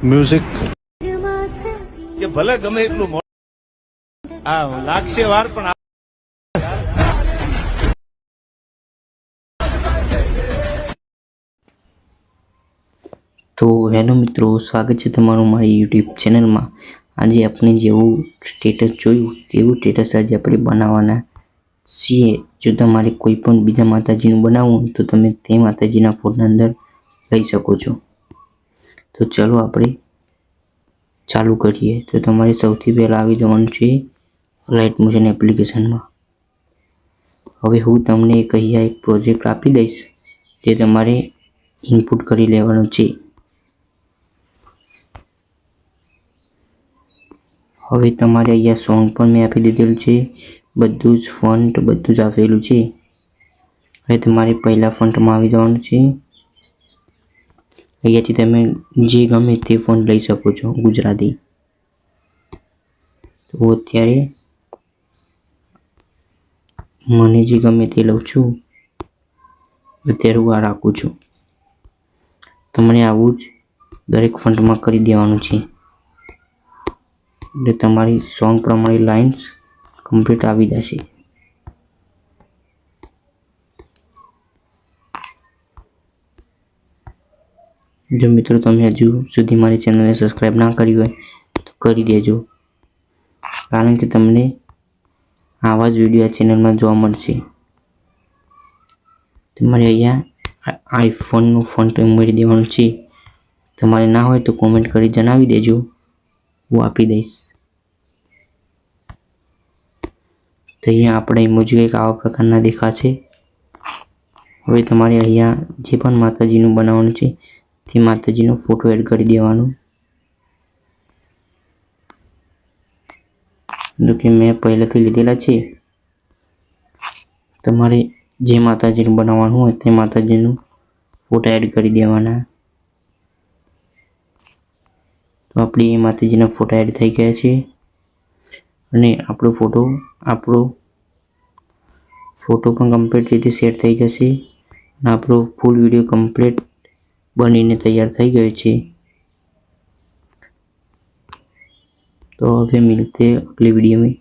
Music કે ભલે ગમે એટલું લાગશે વાર પણ તો હેલો મિત્રો, સ્વાગત છે તમારું મારી યુટ્યુબ ચેનલમાં। આજે આપણે જેવું સ્ટેટસ જોયું તેવું સ્ટેટસ આજે આપણે બનાવવાના છીએ। જો તમારે કોઈ પણ બીજા માતાજીનું બનાવવું તો તમે તે માતાજીના ફોટોના અંદર લઈ શકો છો। તો ચાલો આપણે ચાલુ કરીએ। તો તમારે સૌથી પહેલાં આવી જવાનું છે લાઇટ મોશન એપ્લિકેશનમાં। હવે હું તમને અહીંયા એક પ્રોજેક્ટ આપી દઈશ જે તમારે ઇનપુટ કરી લેવાનું છે। હવે તમારે અહીંયા સોંગ પણ મેં આપી દીધેલું છે, બધું જ ફોન્ટ બધું જ આપેલું છે। હવે તમારે પહેલા ફોન્ટમાં આવી જવાનું છે। અહીંયાથી તમે જે ગમે તે ફોન્ટ લઈ શકો છો ગુજરાતી। તો અત્યારે મને જે ગમે તે લઉં છું, અત્યારે હું આ રાખું છું। તમને આવું જ દરેક ફોન્ટમાં કરી દેવાનું છે એટલે તમારી સોંગ પ્રમાણે લાઇન્સ કમ્પ્લીટ આવી જશે। જો મિત્રો તમે હજુ સુધી મારી ચેનલને સબસ્ક્રાઇબ ના કરી હોય તો કરી દેજો, કારણ કે તમને આવા જ વિડીયો આ ચેનલમાં જોવા મળશે। તમારે અહીંયા આઈફોનનું ફોન્ટ ઉમેરી દેવાનું છે। તમારે ના હોય તો કોમેન્ટ કરી જણાવી દેજો, હું આપી દઈશ। તો અહીંયા આપણે ઇમોજી કંઈક આવા પ્રકારના દેખાશે। હવે તમારે અહીંયા જે પણ માતાજીનું બનાવવાનું છે તે માતાજીનો ફોટો એડ કરી દેવાનો। જો કે મેં પહેલેથી લીધેલા છે, તમારે જે માતાજીનું બનાવવાનું હોય તે માતાજીનું ફોટો એડ કરી દેવાના। તો આપણી એ માતાજીના ફોટા એડ થઈ ગયા છે અને આપણો ફોટો પણ કમ્પ્લીટ રીતે સેટ થઈ જશે અને આપણો ફૂલ વિડીયો કમ્પ્લીટ બનીને તૈયાર થઈ ગયો છે। तो फिर मिलते हैं अगले वीडियो में।